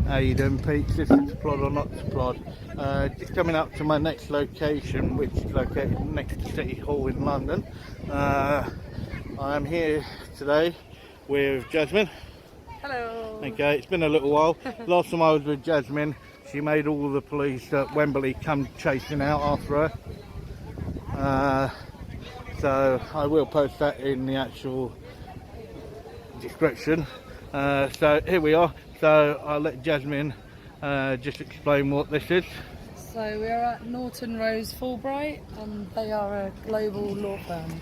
How you doing, Pete? This is Plod or Not to Plod. Just coming up to my next location, which is located next to City Hall in London. I am here today with Jasmine. Hello. Okay, it's been a little while. Last time I was with Jasmine, she made all the police at Wembley come chasing out after her. So I will post that in the actual description. So here we are. So I'll let Jasmine just explain what this is. So we're at Norton Rose Fulbright, and they are a global law firm.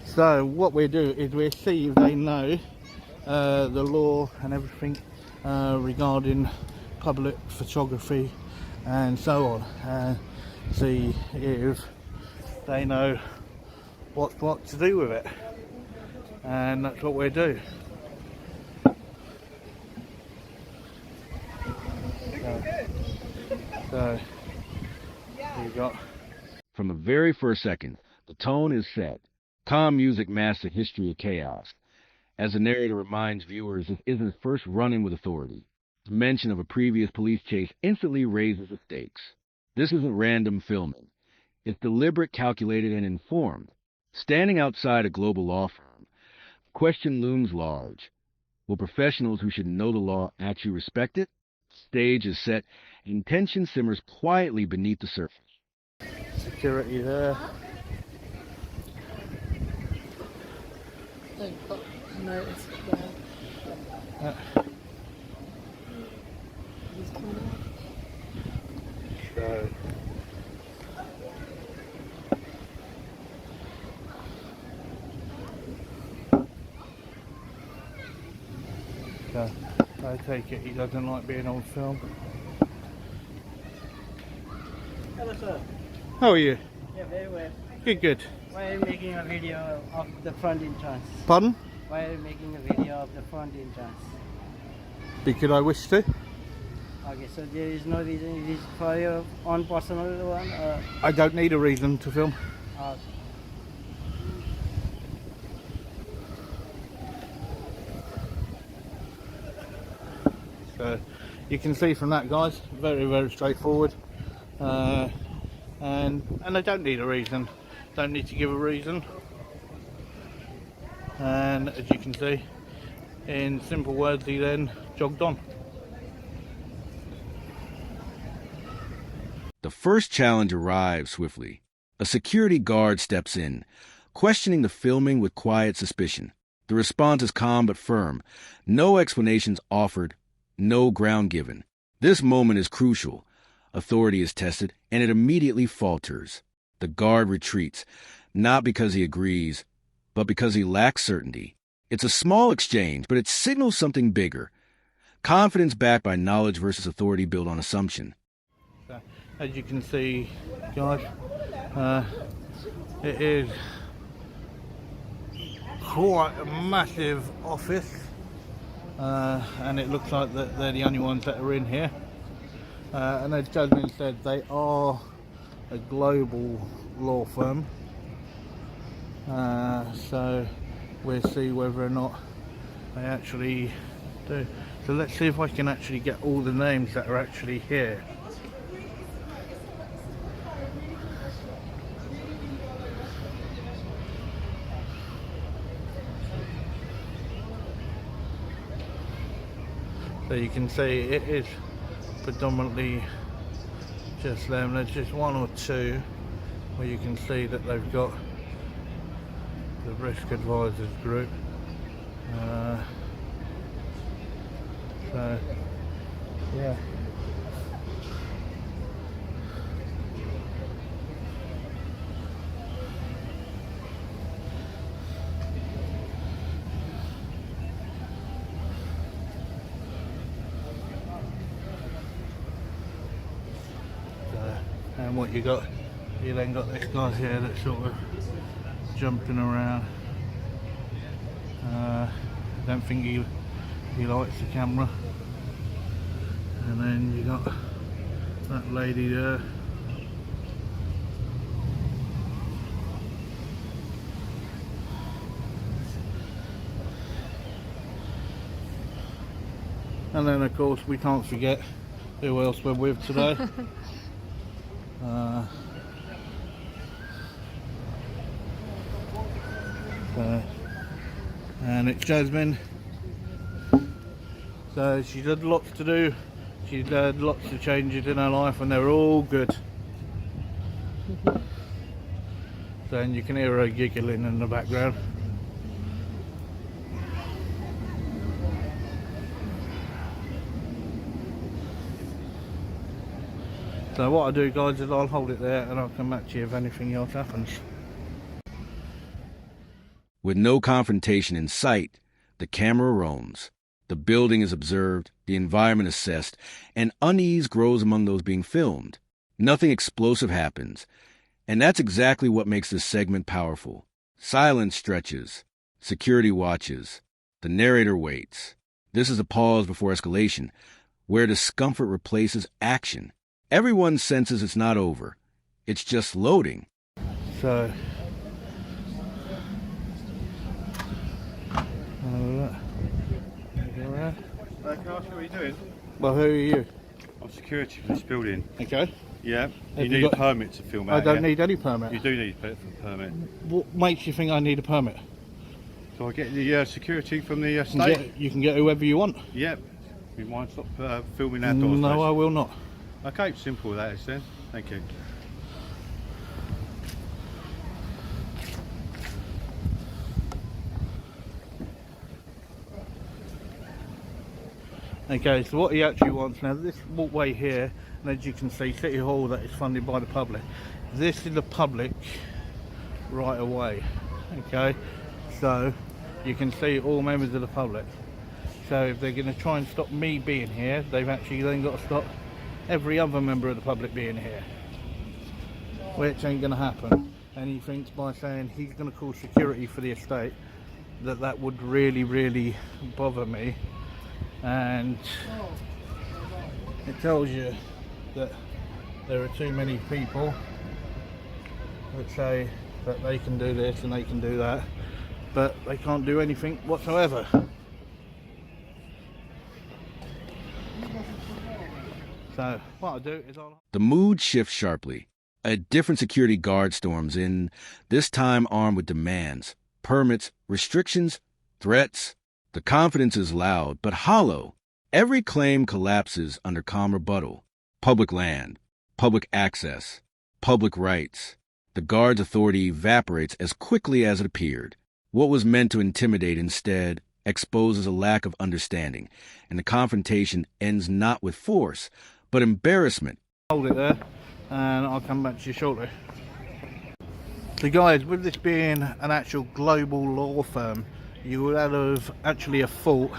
So what we do is we see if they know the law and everything regarding public photography and so on, and see if they know what to do with it, and that's what we do. So we got. From the very first second, the tone is set. Calm music masks a history of chaos. As the narrator reminds viewers, this isn't first run-in with authority. The mention of a previous police chase instantly raises the stakes. This isn't random filming. It's deliberate, calculated, and informed. Standing outside a global law firm, the question looms large. Will professionals who should know the law actually respect it? Stage is set, and tension simmers quietly beneath the surface. Security there. They've got notice there. He's coming out. So I take it he doesn't like being on film. Hello, sir. How are you? Yeah, very well. Good. Why are you making a video of the front entrance? Pardon? Why are you making a video of the front entrance? Because I wish to. Okay, so there is no reason. It is for your own personal one? I don't need a reason to film. Okay. So you can see from that, guys, very straightforward, and I don't need a reason, don't need to give a reason, and as you can see, in simple words, he then jogged on. The first challenge arrives swiftly. A security guard steps in, questioning the filming with quiet suspicion. The response is calm but firm. No explanations offered, no ground given. This moment is crucial. Authority is tested, and it immediately falters. The guard retreats, not because he agrees, but because he lacks certainty. It's a small exchange, but it signals something bigger. Confidence backed by knowledge versus authority built on assumption. So, as you can see, guys, it is quite a massive office. And it looks like that they're the only ones that are in here, and as Jasmine said, they are a global law firm, so we'll see whether or not they actually do. So let's see if I can actually get all the names that are actually here. So you can see it is predominantly just them. There's just one or two where you can see that they've got the Risk Advisors Group. So yeah. And what you then got this guy here that's sort of jumping around. I don't think he likes the camera. And then you got that lady there. And then of course we can't forget who else we're with today. And it's Jasmine. So she's had lots to do, she's had lots of changes in her life, and they're all good. So, and you can hear her giggling in the background. So what I do, guys, is I'll hold it there and I'll come back to you if anything else happens. With no confrontation in sight, the camera roams. The building is observed, the environment assessed, and unease grows among those being filmed. Nothing explosive happens, and that's exactly what makes this segment powerful. Silence stretches, security watches, the narrator waits. This is a pause before escalation, where discomfort replaces action. Everyone senses it's not over. It's just loading. So, Can I ask what you're doing? well, who are you? I'm security for this building. Okay. Yeah. Have You you need a got- permit to film out. I don't yeah? need any permit. You do need a permit. What makes you think I need a permit? So I get the security from the You can, state? you can get whoever you want. Yep. You mind stop filming outdoors, No, I please? will not. Okay, simple that is then. Thank you. Okay, so what he actually wants now, this walkway here, and as you can see, City Hall, that is funded by the public. This is the public right away. Okay, so you can see all members of the public. So if they're going to try and stop me being here, they've actually then got to stop every other member of the public being here, which ain't going to happen. And he thinks by saying he's going to call security for the estate that would really bother me. And it tells you that there are too many people that say that they can do this and they can do that, but they can't do anything whatsoever. So what I do is The mood shifts sharply. A different security guard storms in, this time armed with demands, permits, restrictions, threats. The confidence is loud, but hollow. Every claim collapses under calm rebuttal. Public land, public access, public rights. The guard's authority evaporates as quickly as it appeared. What was meant to intimidate instead exposes a lack of understanding, and the confrontation ends not with force, but embarrassment. hold it there and I'll come back to you shortly. So guys, with this being an actual global law firm, you would have actually have thought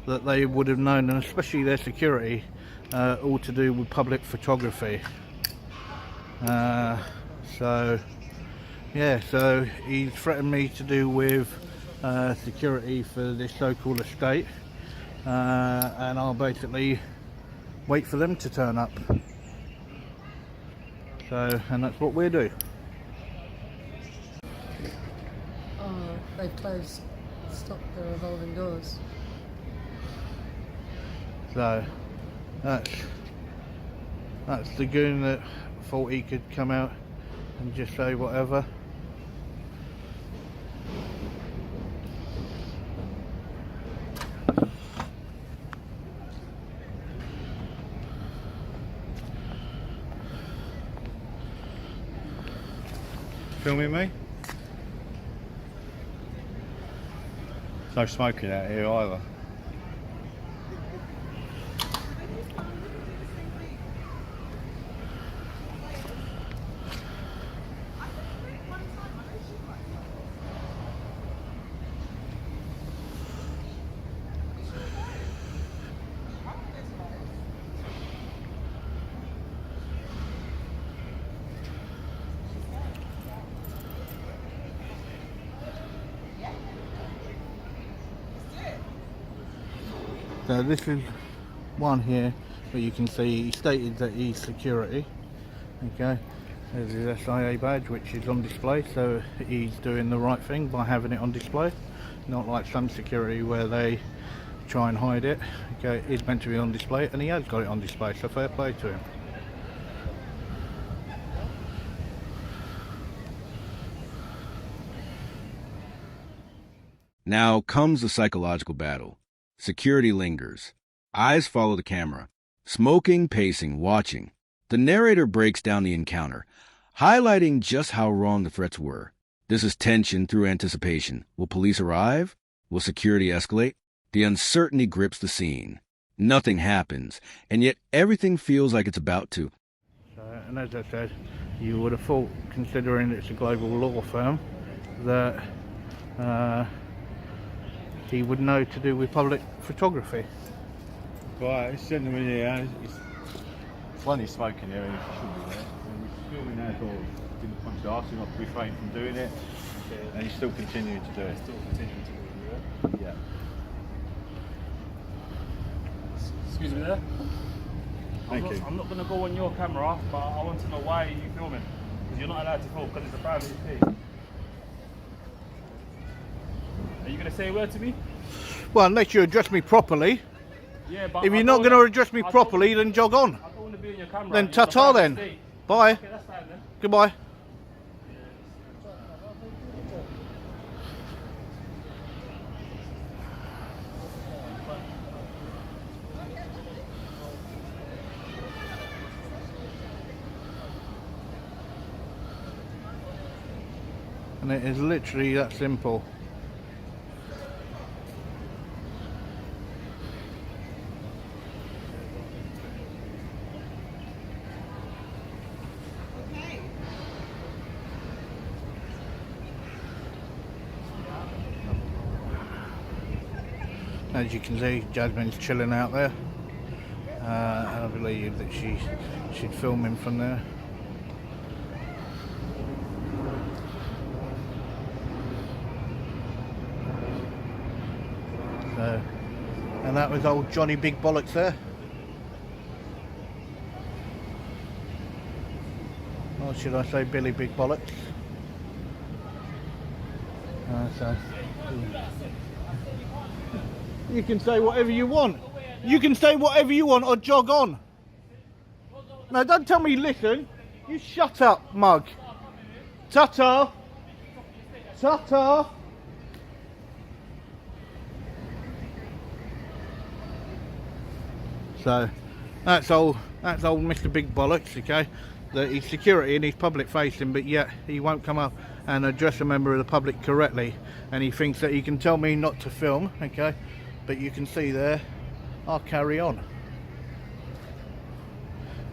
that they would have known, and especially their security, all to do with public photography. So yeah, so he threatened me to do with security for this so-called estate, and I'll basically wait for them to turn up. So, and that's what we do. Oh, they've stopped the revolving doors. So that's the goon that thought he could come out and just say whatever. Filming me? There's no smoking out here either. So this is one here where you can see he stated that he's security. Okay, there's his SIA badge which is on display, so he's doing the right thing by having it on display, not like some security where they try and hide it. Okay, it's meant to be on display, and he has got it on display, so fair play to him. Now comes the psychological battle. Security lingers. Eyes follow the camera. Smoking, pacing, watching. The narrator breaks down the encounter, highlighting just how wrong the threats were. This is tension through anticipation. Will police arrive? Will security escalate? The uncertainty grips the scene. Nothing happens, and yet everything feels like it's about to. And as I said, you would have thought, considering it's a global law firm, that he would know to do with public photography. Right, it's gentleman here. It's plenty smoking here, and he shouldn't be there. And we're filming that door. Didn't punch the arse, not refrain from doing it. Okay. And he's still continuing to do it. Still continuing to do it. Yeah. Excuse me there. Thank you. I'm not going to go on your camera, but I want to know why are you filming? Because you're not allowed to film, because it's a private thing. Are you going to say a word to me? Well, unless you address me properly. Yeah, but If you're not going to address me properly, then jog on. I don't want to be on your camera. Then ta-ta then. Bye. Okay, that's fine then. Goodbye. And it is literally that simple. As you can see, Jasmine's chilling out there, and I believe that she'd film him from there. So, and that was old Johnny Big Bollocks there. Or should I say Billy Big Bollocks? So. You can say whatever you want. You can say whatever you want or jog on. No, don't tell me listen. You shut up, mug. Ta-ta. Ta-ta. So, that's old Mr. Big Bollocks, okay? That he's security and he's public facing, but yet he won't come up and address a member of the public correctly. And he thinks that he can tell me not to film, okay? But you can see there, I'll carry on.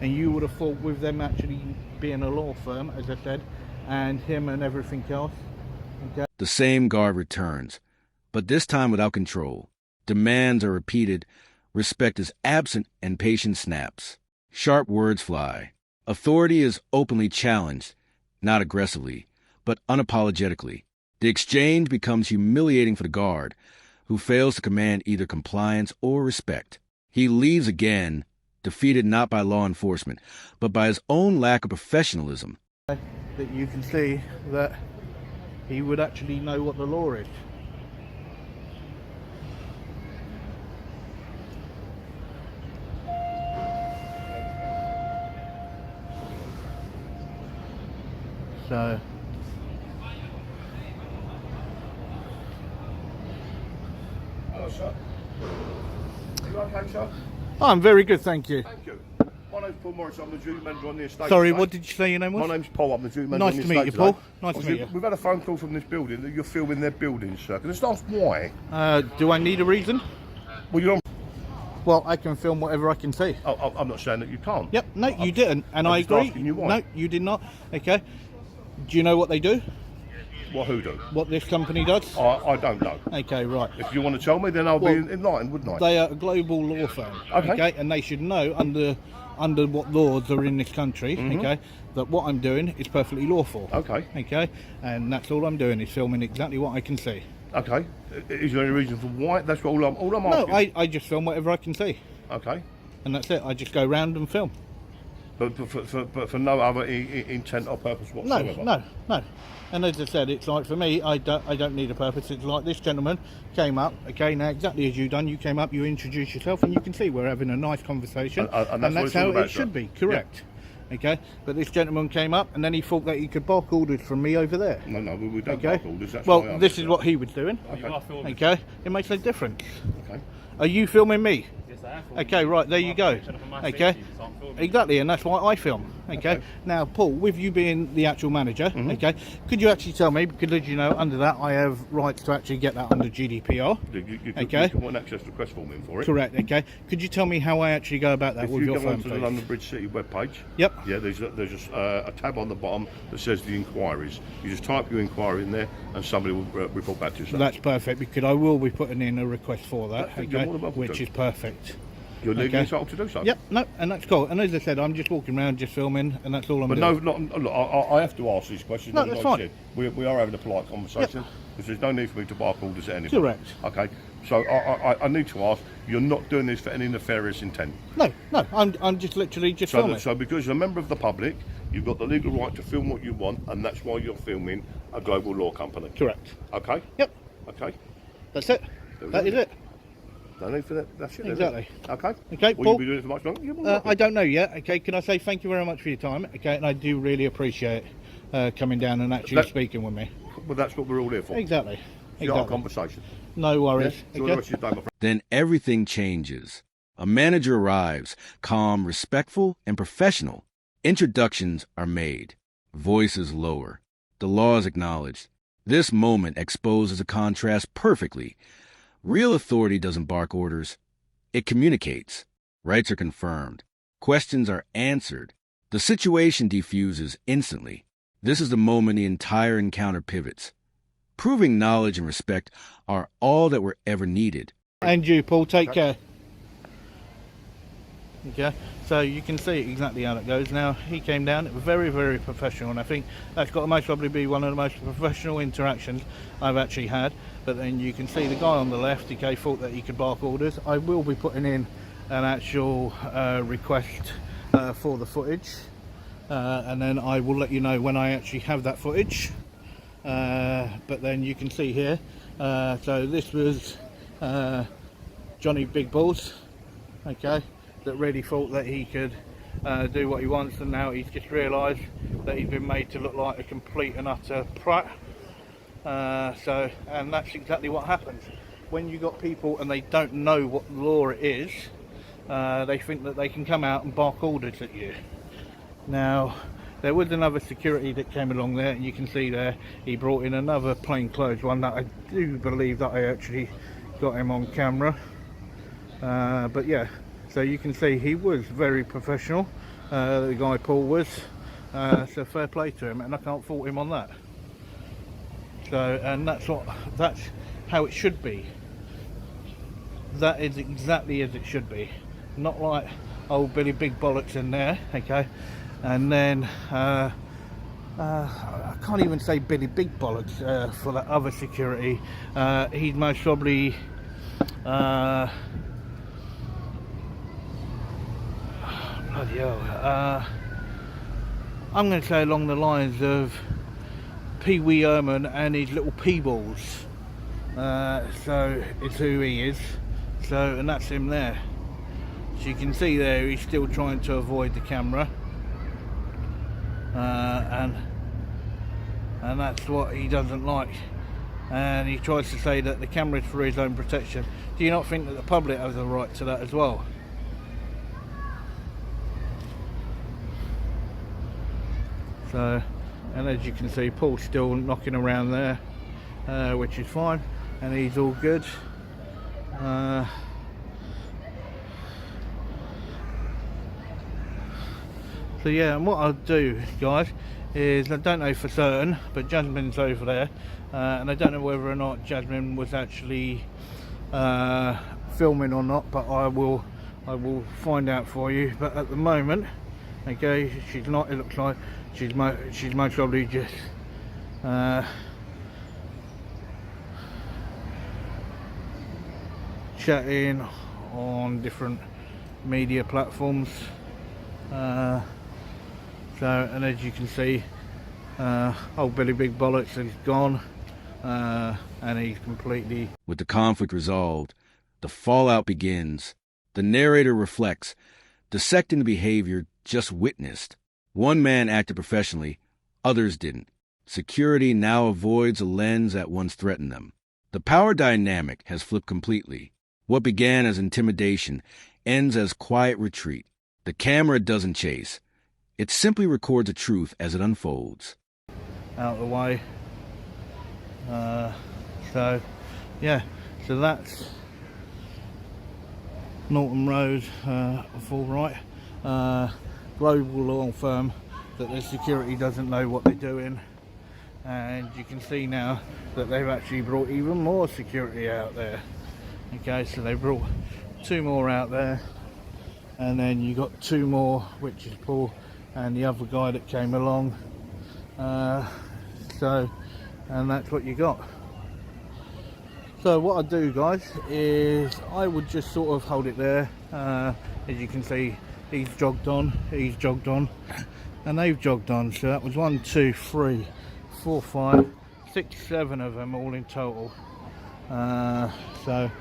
And you would have thought with them actually being a law firm, as I said, and him and everything else. Okay. The same guard returns, but this time without control. Demands are repeated, respect is absent, and patience snaps. Sharp words fly. Authority is openly challenged, not aggressively, but unapologetically. The exchange becomes humiliating for the guard, who fails to command either compliance or respect. He leaves again, defeated not by law enforcement, but by his own lack of professionalism. That you can see that he would actually know what the law is. So Sir. You okay, sir? I'm very good, thank you. Thank you. My name's Paul Morris, I'm the duty manager on the estate. Sorry, today. what did you say your name was? My name's Paul, I'm the duty manager Nice on the to meet estate you, Paul. today. Nice to meet you. We've had a phone call from this building that you're filming their building, sir. Can I just ask why? Do I need a reason? Well, you're on... Well, I can film whatever I can see. Oh, I'm not saying that you can't. Yep, no, you didn't, and I'm I just agree. asking you why. No, you did not. Okay. Do you know what they do? What, who do? What this company does? I don't know. Okay, right. If you want to tell me, then I'll Well, be enlightened, wouldn't I? They are a global law firm. Okay. And they should know under what laws are in this country. Okay, that what I'm doing is perfectly lawful. Okay. Okay, and that's all I'm doing is filming exactly what I can see. Okay. Is there any reason for why? That's all I'm No, asking. I just film whatever I can see, Okay. and that's it. I just go round and film. but for no other intent or purpose whatsoever. No. And as I said, it's like for me, I don't need a purpose. It's like this gentleman came up, okay, now exactly as you done, you came up, you introduced yourself, and you can see we're having a nice conversation, and that's how it should be, correct. Yeah. Okay, but this gentleman came up and then he thought that he could bark orders from me over there. No, we don't bark orders. That's well, this is what he was doing. Okay, it makes no difference. Okay. Are you filming me? Yes, I am filming. Okay, right, there you go. Okay, exactly, and that's why I film. Okay, now Paul, with you being the actual manager, okay, could you actually tell me, because as you know, under that I have rights to actually get that under GDPR. You can want access request form in for it. Correct. Okay, could you tell me how I actually go about that if with your phone, please? If you go onto the London Bridge City webpage, yep. Yeah, there's a tab on the bottom that says the inquiries. You just type your inquiry in there, and somebody will report back to you. That's perfect, because I will be putting in a request for that. Okay, which is perfect. You're legally entitled to do so. Yep, no, and that's cool. And as I said, I'm just walking around, just filming, and that's all I'm doing. But look, I have to ask these questions. No, that's fine. We are having a polite conversation, because there's no need for me to bark orders at anyone. Correct. Okay, so I need to ask, you're not doing this for any nefarious intent? No, I'm just literally filming. So because you're a member of the public, you've got the legal right to film what you want, and that's why you're filming a global law company. Correct. Okay? Yep. Okay. That's it. That is it. No need for that. That's it. Exactly. Okay. Okay, Will Paul, you be doing it for much longer? I don't know yet. Okay, can I say thank you very much for your time? Okay, and I do really appreciate coming down and actually speaking with me. Well, that's what we're all here for. Exactly. It's our conversation. No worries. Yeah? Okay. What's your day, my friend? Then everything changes. A manager arrives, calm, respectful, and professional. Introductions are made. Voice is lower. The law is acknowledged. This moment exposes a contrast perfectly. Real authority doesn't bark orders. It communicates. Rights are confirmed. Questions are answered. The situation diffuses instantly. This is the moment the entire encounter pivots. Proving knowledge and respect are all that were ever needed. And you, Paul, take care. Okay, so you can see exactly how that goes. Now, he came down, very, very professional, and I think that's got to most probably be one of the most professional interactions I've actually had. But then you can see the guy on the left, okay, thought that he could bark orders. I will be putting in an actual request for the footage, and then I will let you know when I actually have that footage. But then you can see here, so this was Johnny Big Balls, okay, that really thought that he could do what he wants, and now he's just realised that he's been made to look like a complete and utter prat. And that's exactly what happens when you got people and they don't know what law it is. They think that they can come out and bark orders at you. Now, there was another security that came along there, and you can see there he brought in another plainclothes one that I do believe that I actually got him on camera. But yeah, so you can see he was very professional, the guy Paul was, so fair play to him, and I can't fault him on that. So, and that's how it should be. That is exactly as it should be, not like old Billy Big Bollocks in there, okay. And then I can't even say Billy Big Bollocks for that other security. He's most probably bloody hell. I'm going to say along the lines of Pee Wee Herman and his little pea balls. So it's who he is. So, and that's him there. So you can see there he's still trying to avoid the camera. And that's what he doesn't like. And he tries to say that the camera is for his own protection. Do you not think that the public has a right to that as well? So, and as you can see, Paul's still knocking around there, which is fine, and he's all good. So yeah, and what I'll do, guys, is I don't know for certain, but Jasmine's over there, and I don't know whether or not Jasmine was actually filming or not, but I will find out for you. But at the moment, okay, she's not. It looks like she's most probably just chatting on different media platforms. So, and as you can see, old Billy Big Bollocks is gone, and he's completely... With the conflict resolved, the fallout begins. The narrator reflects, dissecting the behavior just witnessed. One man acted professionally, others didn't. Security now avoids a lens that once threatened them. The power dynamic has flipped completely. What began as intimidation ends as quiet retreat. The camera doesn't chase. It simply records the truth as it unfolds. Out of the way. So, yeah, so that's Norton Road, Fulbright, global law firm that the security doesn't know what they're doing, and you can see now that they've actually brought even more security out there. Okay, so they brought 2 more out there, and then you got 2 more, which is Paul and the other guy that came along. So, and that's what you got. So what I do, guys, is I would just sort of hold it there. As you can see, he's jogged on, and they've jogged on. So that was 1, 2, 3, 4, 5, 6, 7 of them all in total. So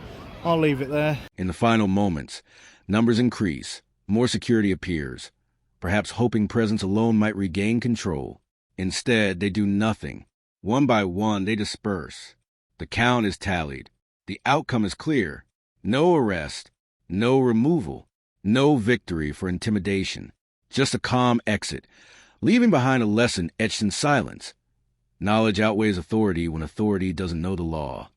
I'll leave it there. In the final moments, numbers increase, more security appears, perhaps hoping presence alone might regain control. Instead, they do nothing. One by one, they disperse. The count is tallied. The outcome is clear. No arrest, no removal, no victory for intimidation. Just a calm exit, leaving behind a lesson etched in silence. Knowledge outweighs authority when authority doesn't know the law.